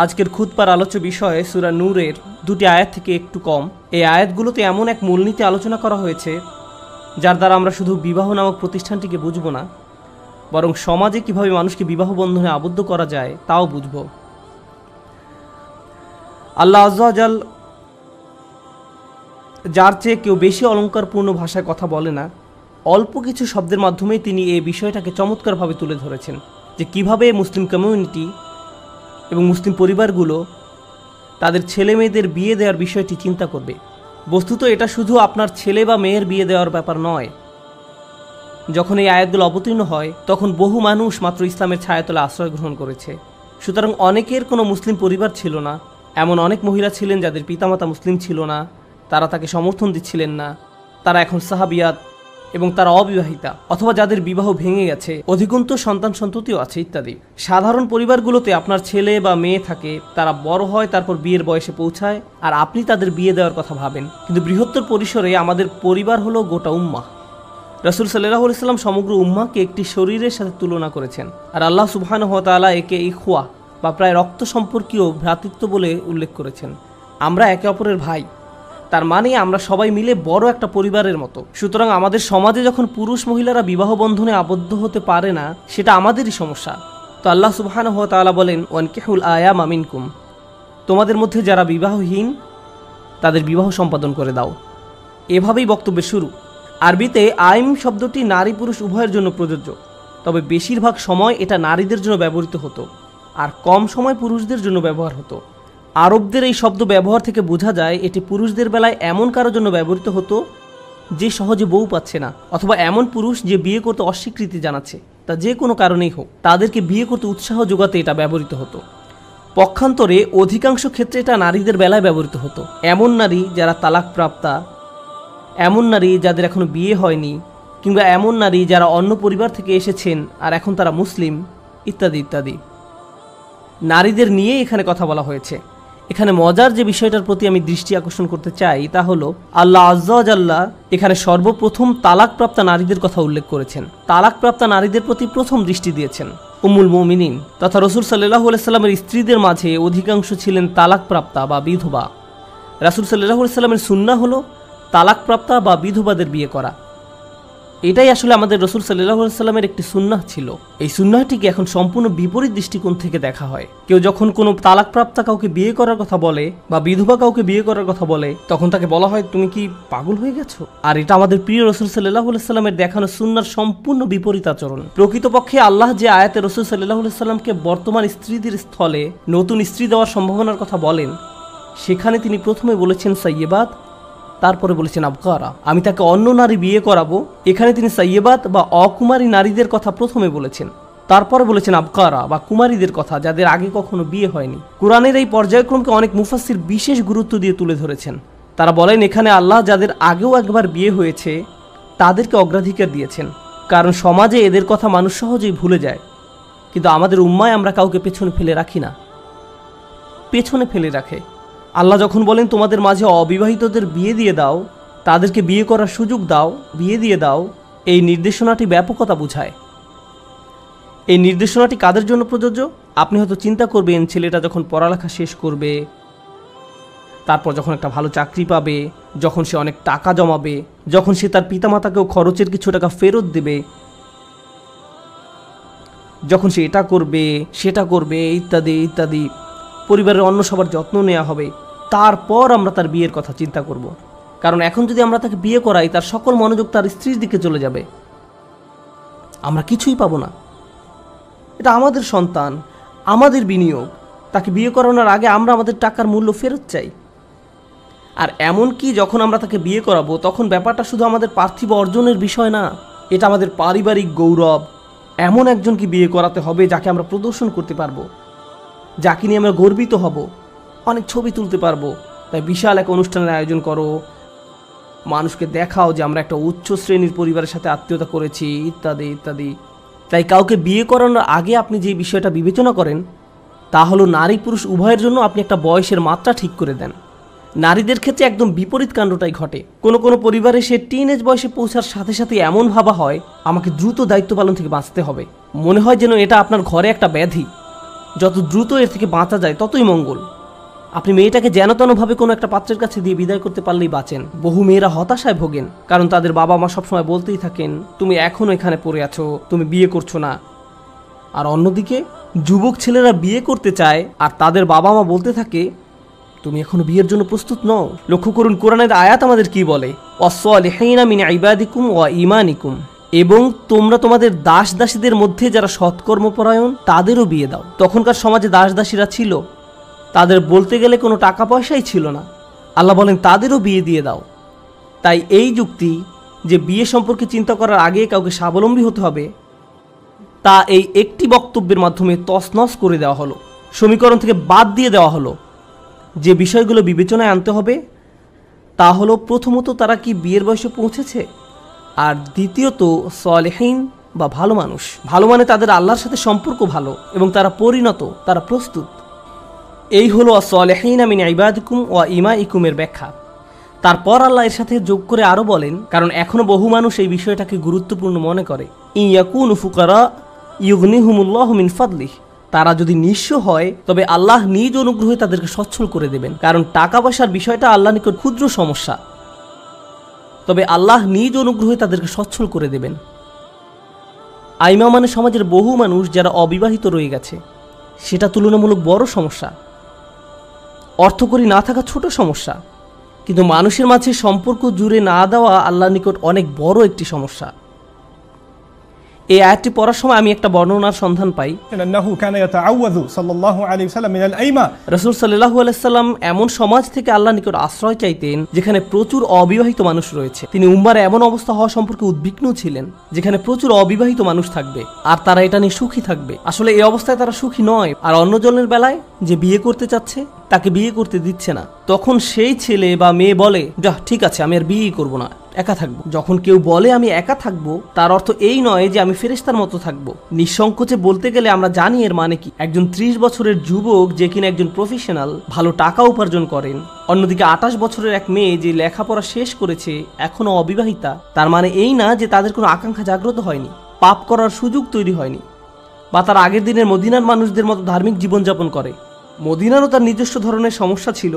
আজকের খুতবার আলোচ্য বিষয়ে সূরা নূরের দুটি আয়াত থেকে একটু কম। এই আয়াতগুলোতে এমন এক মূলনীতি আলোচনা করা হয়েছে যার দ্বারা আমরা শুধু বিবাহ নামক প্রতিষ্ঠানটিকে বুঝব না, বরং সমাজে কিভাবে মানুষকে বিবাহ বন্ধনে আবদ্ধ করা যায় তাও বুঝব। আল্লাহ আযজা ওয়া জাল যার চেয়ে কেউ বেশি অলঙ্কারপূর্ণ ভাষায় কথা বলে না, অল্প কিছু শব্দের মাধ্যমেই তিনি এই বিষয়টাকে চমৎকারভাবে তুলে ধরেছেন যে কিভাবে মুসলিম কমিউনিটি এবং মুসলিম পরিবারগুলো তাদের ছেলে মেয়েদের বিয়ে দেওয়ার বিষয়টি চিন্তা করবে। বস্তুত এটা শুধু আপনার ছেলে বা মেয়ের বিয়ে দেওয়ার ব্যাপার নয়। যখন এই আয়াতগুলো অবতীর্ণ হয় তখন বহু মানুষ মাত্র ইসলামের ছায়াতলে আশ্রয় গ্রহণ করেছে। সুতরাং অনেকের কোনো মুসলিম পরিবার ছিল না। এমন অনেক মহিলা ছিলেন যাদের পিতামাতা মুসলিম ছিল না, তারা তাকে সমর্থন দিচ্ছিলেন না, তারা এখন সাহাবিয়াত এবং তারা অবিবাহিতা অথবা যাদের বিবাহ ভেঙে গেছে, অধিকন্তু সন্তান সন্ততিও আছে ইত্যাদি। সাধারণ পরিবারগুলোতে আপনার ছেলে বা মেয়ে থাকে, তারা বড় হয়, তারপর বিয়ের বয়সে পৌঁছায়, আর আপনি তাদের বিয়ে দেওয়ার কথা ভাবেন। কিন্তু বৃহত্তর পরিসরে আমাদের পরিবার হলো গোটা উম্মাহ। রাসূল সাল্লাল্লাহু আলাইহি ওয়াসাল্লাম সমগ্র উম্মাহকে একটি শরীরের সাথে তুলনা করেছেন, আর আল্লাহ সুবহানাহু ওয়া তাআলা একে ইখওয়া বা প্রায় রক্ত সম্পর্কীয় ভ্রাতৃত্ব বলে উল্লেখ করেছেন। আমরা একে অপরের ভাই, তার মানে আমরা সবাই মিলে বড় একটা পরিবারের মতো। সুতরাং আমাদের সমাজে যখন পুরুষ মহিলারা বিবাহ বন্ধনে আবদ্ধ হতে পারে না, সেটা আমাদেরই সমস্যা। তো আল্লাহ সুবহানাহু ওয়া তাআলা বলেন, ওয়ানকিহুল আয়ামা মিনকুম, তোমাদের মধ্যে যারা বিবাহহীন তাদের বিবাহ সম্পাদন করে দাও। এভাবেই বক্তব্যের শুরু। আরবিতে আইম শব্দটি নারী পুরুষ উভয়ের জন্য প্রযোজ্য, তবে বেশিরভাগ সময় এটা নারীদের জন্য ব্যবহৃত হতো আর কম সময় পুরুষদের জন্য ব্যবহার হতো। আরবদের এই শব্দ ব্যবহার থেকে বোঝা যায় এটি পুরুষদের বেলায় এমন কারোর জন্য ব্যবহৃত হতো যে সহজে বউ পাচ্ছে না, অথবা এমন পুরুষ যে বিয়ে করতে অস্বীকৃতি জানাচ্ছে, তা যে কোনো কারণেই হোক, তাদেরকে বিয়ে করতে উৎসাহ যোগাতে এটা ব্যবহৃত হতো। পক্ষান্তরে অধিকাংশ ক্ষেত্রে এটা নারীদের বেলায় ব্যবহৃত হতো। এমন নারী যারা তালাকপ্রাপ্তা, এমন নারী যাদের এখনো বিয়ে হয়নি, কিংবা এমন নারী যারা অন্য পরিবার থেকে এসেছেন আর এখন তারা মুসলিম, ইত্যাদি ইত্যাদি। নারীদের নিয়ে এখানে কথা বলা হয়েছে। এখানে মজার যে বিষয়টার প্রতি আমি দৃষ্টি আকর্ষণ করতে চাই তা হলো আল্লাহ আযজা ওয়া জাল্লা এখানে সর্বপ্রথম তালাকপ্রাপ্তা নারীদের কথা উল্লেখ করেছেন। তালাকপ্রাপ্তা নারীদের প্রতি প্রথম দৃষ্টি দিয়েছেন উম্মুল মুমিনিন তথা রাসূল সাল্লাল্লাহু আলাইহি ওয়াসাল্লামের স্ত্রীদের মাঝে অধিকাংশ ছিলেন তালাকপ্রাপ্তা বা বিধবা। রাসূল সাল্লাল্লাহু আলাইহি ওয়াসাল্লামের সুন্নাহ হলো তালাকপ্রাপ্তা বা বিধবাদের বিয়ে করা। এটাই আসলে আমাদের রাসূল সাল্লাল্লাহু আলাইহি ওয়াসাল্লামের একটি সুন্নাহ ছিল। এই সুন্নাহটিকে এখন সম্পূর্ণ বিপরীত দৃষ্টিকোণ থেকে দেখা হয়। কেউ যখন কোনো তালাকপ্রাপ্তা কাউকে বিয়ে করার কথা বলে বা বিধবা কাউকে বিয়ে করার কথা বলে, তখন তাকে বলা হয় তুমি কি পাগল হয়ে গেছো। আর এটা আমাদের প্রিয় রাসূল সাল্লাল্লাহু আলাইহি ওয়াসাল্লামের দেখানো সুন্নাহর সম্পূর্ণ বিপরীত আচরণ। প্রকৃতপক্ষে আল্লাহ যে আয়াতে রাসূল সাল্লাল্লাহু আলাইহি ওয়াসাল্লামকে বর্তমান স্ত্রীদের স্থলে নতুন স্ত্রী দেওয়ার সম্ভাবনার কথা বলেন, সেখানে তিনি প্রথমে বলেছেন সাইয়্যিবাত, তারপরে বলেছেন আবকারা, আমি তাকে অন্য নারী বিয়ে করাবো। এখানে তিনি সাইয়্যিবাত বা অকুমারী নারীদের কথা প্রথমে বলেছেন, তারপরে বলেছেন আবকারা বা কুমারীদের কথা যাদের আগে কখনো বিয়ে হয়নি। কোরআনের এই পর্যায়ক্রমকে অনেক মুফাসসির বিশেষ গুরুত্ব দিয়ে তুলে ধরেছেন। তারা বলেন এখানে আল্লাহ যাদের আগেও একবার বিয়ে হয়েছে তাদেরকে অগ্রাধিকার দিয়েছেন, কারণ সমাজে এদের কথা মানুষ সহজেই ভুলে যায়। কিন্তু আমাদের উম্মায় আমরা কাউকে পেছনে ফেলে রাখি না, পেছনে ফেলে রাখে। আল্লাহ যখন বলেন তোমাদের মাঝে অবিবাহিতদের বিয়ে দিয়ে দাও, তাদেরকে বিয়ে করার সুযোগ দাও, বিয়ে দিয়ে দাও, এই নির্দেশনাটি ব্যাপকতা বোঝায়। এই নির্দেশনাটি কাদের জন্য প্রযোজ্য? আপনি হয়তো চিন্তা করবেন ছেলেটা যখন পড়ালেখা শেষ করবে, তারপর যখন একটা ভালো চাকরি পাবে, যখন সে অনেক টাকা জমাবে, যখন সে তার পিতামাতাকেও খরচের কিছু টাকা ফেরত দেবে, যখন সে এটা করবে সেটা করবে ইত্যাদি ইত্যাদি, পরিবারের অন্য সবার যত্ন নেওয়া হবে, তারপর আমরা তার বিয়ের কথা চিন্তা করব। কারণ এখন যদি আমরা তাকে বিয়ে করাই, তার সকল মনোযোগ তার স্ত্রীর দিকে চলে যাবে, আমরা কিছুই পাবো না। এটা আমাদের সন্তান, আমাদের বিনিয়োগ। তাকে বিয়ে করানোর আগে আমরা আমাদের টাকার মূল্য ফেরত চাই। আর এমন কি যখন আমরা তাকে বিয়ে করাবো তখন ব্যাপারটা শুধু আমাদের পার্থিব অর্জনের বিষয় না, এটা আমাদের পারিবারিক গৌরব। এমন একজনকে বিয়ে করাতে হবে যাকে আমরা প্রদর্শন করতে পারবো, যাকে নিয়ে আমরা গর্বিত হব, অনেক ছবি তুলতে পারবো। তাই বিশাল এক অনুষ্ঠানের আয়োজন করো, মানুষকে দেখাও যে আমরা একটা উচ্চ শ্রেণীর পরিবারের সাথে আত্মীয়তা করেছি, ইত্যাদি ইত্যাদি। তাই কাউকে বিয়ে করানোর আগে আপনি যে বিষয়টা বিবেচনা করেন তা হলো নারী পুরুষ উভয়ের জন্য আপনি একটা বয়সের মাত্রা ঠিক করে দেন। নারীদের ক্ষেত্রে একদম বিপরীত কাণ্ডটাই ঘটে। কোনো কোনো পরিবারে সে টিনেজ বয়সে পৌঁছার সাথে সাথে এমন ভাবা হয় আমাকে দ্রুত দায়িত্ব পালন থেকে বাঁচতে হবে, মনে হয় যেন এটা আপনার ঘরে একটা ব্যাধি। যত দ্রুত এর থেকে বাঁচা যায় ততই মঙ্গল। আপনি মেয়েটাকে যেন তেনভাবে কোনো একটা পাত্রের কাছে দিয়ে বিদায় করতে পারলেই বাঁচেন। বহু মেয়েরা হতাশায় ভোগেন, কারণ তাদের বাবা মা সবসময় বলতেই থাকেন তুমি এখনও এখানে পড়ে আছো, তুমি বিয়ে করছো না। আর অন্যদিকে যুবক ছেলেরা বিয়ে করতে চায় আর তাদের বাবা মা বলতে থাকে তুমি এখনো বিয়ের জন্য প্রস্তুত নও। লক্ষ্য করুন কোরআনের আয়াত আমাদের কি বলে, ওয়াসসালিহিনা মিন ইবাদিকুম ওয়া ঈমানিকুম, এবং তোমরা তোমাদের দাস দাসীদের মধ্যে যারা সৎকর্মপরায়ণ তাদেরও বিয়ে দাও। তখনকার সমাজে দাস দাসীরা ছিল, তাদের বলতে গেলে কোনো টাকা পয়সাই ছিল না। আল্লাহ বলেন তাদেরও বিয়ে দিয়ে দাও। তাই এই যুক্তি যে বিয়ে সম্পর্কে চিন্তা করার আগে কাউকে স্বাবলম্বী হতে হবে, তা এই একটি বক্তব্যের মাধ্যমে তছনছ করে দেওয়া হলো, সমীকরণ থেকে বাদ দিয়ে দেওয়া হলো। যে বিষয়গুলো বিবেচনায় আনতে হবে তা হলো, প্রথমত তারা কি বিয়ের বয়সে পৌঁছেছে, আর দ্বিতীয়ত সালেহীন বা ভালো মানুষ। ভালো মানে তাদের আল্লাহর সাথে সম্পর্ক ভালো এবং তারা পরিণত, তারা প্রস্তুত। এই হলো সালেহীনা মিন ইবাদিকুম ওয়া ঈমাইকুমের ব্যাখ্যা। তারপর আল্লাহ এর সাথে যোগ করে আরও বলেন, কারণ এখনও বহু মানুষ এই বিষয়টাকে গুরুত্বপূর্ণ মনে করে, ইয়াকুনু ফুকারা ইউগনিহুমুল্লাহু মিন ফাদলিহ, তারা যদি নিঃস্ব হয় তবে আল্লাহ নিজ অনুগ্রহে তাদেরকে সচ্ছল করে দেবেন। কারণ টাকা পয়সার বিষয়টা আল্লাহ নিকট ক্ষুদ্র সমস্যা, তবে আল্লাহ নিজ অনুগ্রহে তাদেরকে সচ্ছল করে দেবেন। আইমা মানে সমাজের বহু মানুষ যারা অবিবাহিত রয়ে গেছে, সেটা তুলনামূলক বড় সমস্যা। অর্থকড়ি না থাকা ছোট সমস্যা, কিন্তু মানুষের মাঝে সম্পর্ক জুড়ে না দেওয়া আল্লাহর নিকট অনেক বড় একটি সমস্যা। এই আয়াতটি পড়ার সময় আমি একটা বর্ণনার সন্ধান পাই, রাসূল সাল্লাল্লাহু আলাইহি সাল্লাম এমন সমাজ থেকে আল্লাহর নিকট আশ্রয় চাইতেন যেখানে প্রচুর অবিবাহিত মানুষ রয়েছে। তিনি উম্মার এমন অবস্থা হওয়া সম্পর্কে উদ্বিগ্ন ছিলেন যেখানে প্রচুর অবিবাহিত মানুষ থাকবে আর তারা এটা নিয়ে সুখী থাকবে। আসলে এই অবস্থায় তারা সুখী নয়, আর অন্যজনের বেলায় যে বিয়ে করতে চাচ্ছে তাকে বিয়ে করতে দিচ্ছে না। তখন সেই ছেলে বা মেয়ে বলে, যা ঠিক আছে, আমি আর বিয়ে করবো না, একা থাকবো। যখন কেউ বলে আমি একা থাকবো, তার অর্থ এই নয় যে আমি ফেরেশতার মতো থাকবো। নিঃসংকোচে বলতে গেলে আমরা জানি এর মানে কি। একজন 30 বছরের যুবক যে কিনা একজন প্রফেশনাল, ভালো টাকা উপার্জন করেন, অন্যদিকে 28 বছরের এক মেয়ে যে লেখাপড়া শেষ করেছে এখনো অবিবাহিতা, তার মানে এই না যে তাদের কোনো আকাঙ্ক্ষা জাগ্রত হয়নি, পাপ করার সুযোগ তৈরি হয়নি, বা তার আগের দিনের মদিনার মানুষদের মতো ধার্মিক জীবনযাপন করে। মদিনারও তার নিজস্ব ধরনের সমস্যা ছিল,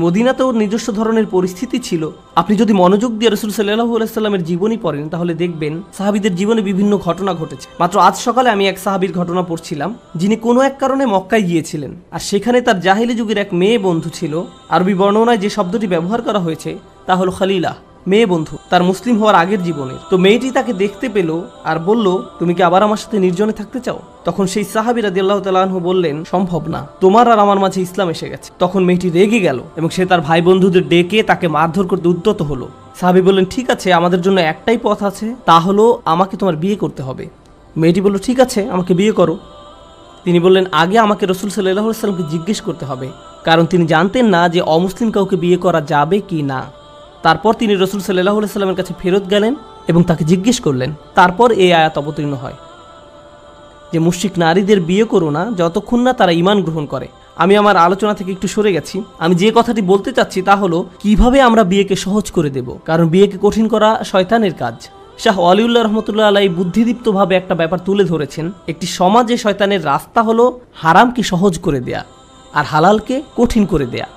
মদিনাতেও নিজস্ব ধরনের পরিস্থিতি ছিল। আপনি যদি মনোযোগ দিয়ে রাসূল সাল্লাল্লাহু আলাইহি সাল্লামের জীবনী পড়েন তাহলে দেখবেন সাহাবীদের জীবনে বিভিন্ন ঘটনা ঘটেছে। মাত্র আজ সকালে আমি এক সাহাবীর ঘটনা পড়ছিলাম, যিনি কোনো এক কারণে মক্কায় গিয়েছিলেন, আর সেখানে তার জাহিলি যুগের এক মেয়ে বন্ধু ছিল। আরবি বর্ণনায় যে শব্দটি ব্যবহার করা হয়েছে তা হলো খলিলা, মেয়ে বন্ধু, তার মুসলিম হওয়ার আগের জীবনের। তো মেয়েটি তাকে দেখতে পেল আর বলল, তুমি কি আবার আমার সাথে নির্জনে থাকতে চাও? তখন সেই সাহাবী রাদিয়াল্লাহু তাআলা আনহু বললেন, সম্ভব না, তোমার আর আমার মাঝে ইসলাম এসে গেছে। তখন মেয়েটি রেগে গেল এবং সে তার ভাই বন্ধুদের ডেকে তাকে মারধর করতে উদ্যত হলো। সাহাবী বললেন, ঠিক আছে, আমাদের জন্য একটাই পথ আছে, তা হলো আমাকে তোমার বিয়ে করতে হবে। মেয়েটি বলল, ঠিক আছে, আমাকে বিয়ে করো। তিনি বললেন, আগে আমাকে রাসূল সাল্লাল্লাহু আলাইহি সাল্লামকে জিজ্ঞেস করতে হবে, কারণ তিনি জানতেন না যে অমুসলিম কাউকে বিয়ে করা যাবে কি না। তারপর তিনি রাসূল সাল্লাল্লাহু আলাইহি সাল্লামের কাছে ফেরত গেলেন এবং তাকে জিজ্ঞেস করলেন। তারপর এই আয়াত অবতীর্ণ হয় যে মুশরিক নারীদের বিয়ে করো না যতক্ষণ না তারা ঈমান গ্রহণ করে। আমি আমার আলোচনা থেকে একটু সরে গেছি। আমি যে কথাটি বলতে চাচ্ছি তা হলো কিভাবে আমরা বিয়েকে সহজ করে দেব, কারণ বিয়েকে কঠিন করা শয়তানের কাজ। শাহ ওয়ালিউল্লাহ রহমতুল্লাহ আলাইহি বুদ্ধিদীপ্তভাবে একটা ব্যাপার তুলে ধরেছেন। একটি সমাজে শয়তানের রাস্তা হলো হারামকে সহজ করে দেয়া আর হালালকে কঠিন করে দেয়া।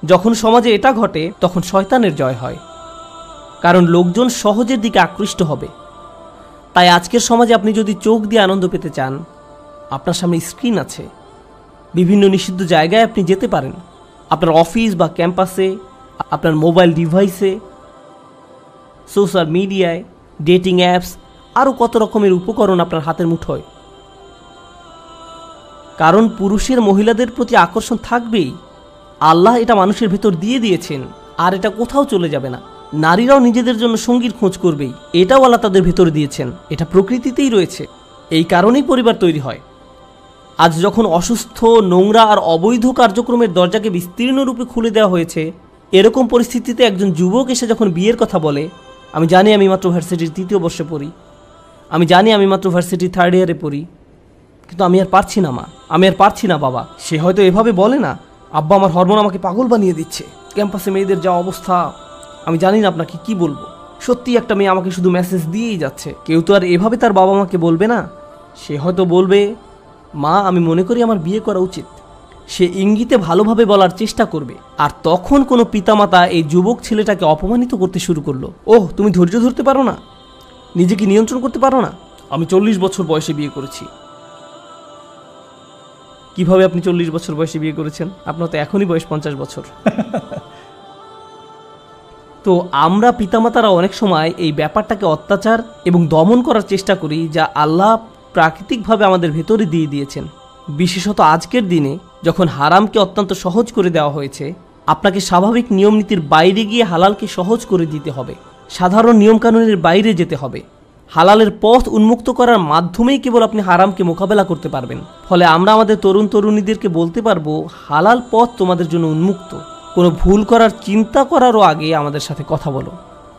যখন সমাজে এটা ঘটে তখন শয়তানের জয় হয়, কারণ লোকজন সহজের দিকে আকৃষ্ট হবে। তাই আজকের সমাজে আপনি যদি চোখ দিয়ে আনন্দ পেতে চান, আপনার সামনে স্ক্রিন আছে, বিভিন্ন নিষিদ্ধ জায়গায় আপনি যেতে পারেন, আপনার অফিস বা ক্যাম্পাসে, আপনার মোবাইল ডিভাইসে, সোশ্যাল মিডিয়ায়, ডেটিং অ্যাপস, আরও কত রকমের উপকরণ আপনার হাতের মুঠোয়। কারণ পুরুষের মহিলাদের প্রতি আকর্ষণ থাকবেই, আল্লাহ এটা মানুষের ভেতর দিয়ে দিয়েছেন, আর এটা কোথাও চলে যাবে না। নারীরাও নিজেদের জন্য সঙ্গীর খোঁজ করবেই, এটাও আল্লাহ তাদের ভেতর দিয়েছেন, এটা প্রকৃতিতেই রয়েছে। এই কারণেই পরিবার তৈরি হয়। আজ যখন অসুস্থ, নোংরা আর অবৈধ কার্যক্রমের দরজাকে বিস্তীর্ণ রূপে খুলে দেওয়া হয়েছে, এরকম পরিস্থিতিতে একজন যুবক এসে যখন বিয়ের কথা বলে, আমি জানি আমি মাত্র ভার্সিটির 3য় বর্ষে পড়ি, আমি জানি আমি মাত্র ভার্সিটির 3rd ইয়ারে পড়ি, কিন্তু আমি আর পারছি না মা, আমি আর পারছি না বাবা। সে হয়তো এভাবে বলে না, আব্বা আমার হরমোন আমাকে পাগল বানিয়ে দিচ্ছে, ক্যাম্পাসে মেয়েদের যা অবস্থা, আমি জানি না আপনাকে কি বলবো। সত্যি একটা মেয়ে আমাকে শুধু মেসেজ দিয়েই যাচ্ছে। কেউ তো আর এভাবে তার বাবা মাকে বলবে না। সে হয়তো বলবে, মা, আমি মনে করি আমার বিয়ে করা উচিত। সে ইঙ্গিতে ভালোভাবে বলার চেষ্টা করবে, আর তখন কোনো পিতামাতা এই যুবক ছেলেটাকে অপমানিত করতে শুরু করলো। ওহ, তুমি ধৈর্য ধরতে পারো না, নিজেকে নিয়ন্ত্রণ করতে পারো না? আমি 40 বছর বয়সে বিয়ে করেছি। কিভাবে আপনি 40 বছর বয়সে বিয়ে করেছেন? আপনার তো এখনই বয়স 50 বছর। তো আমরা পিতামাতারা অনেক সময় এই ব্যাপারটাকে অত্যাচার এবং দমন করার চেষ্টা করি, যা আল্লাহ প্রাকৃতিকভাবে আমাদের ভেতরে দিয়ে দিয়েছেন। বিশেষত আজকের দিনে যখন হারামকে অত্যন্ত সহজ করে দেওয়া হয়েছে, আপনাকে স্বাভাবিক নিয়মনীতির বাইরে গিয়ে হালালকে সহজ করে দিতে হবে, সাধারণ নিয়মকানুনের বাইরে যেতে হবে। হালালের পথ উন্মুক্ত করার মাধ্যমেই কেবল আপনি হারামকে মোকাবেলা করতে পারবেন। ফলে আমরা আমাদের তরুণ তরুণীদেরকে বলতে পারবো, হালাল পথ তোমাদের জন্য উন্মুক্ত। কোনো ভুল করার চিন্তা করারও আগে আমাদের সাথে কথা বলো,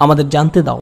আমাদের জানতে দাও।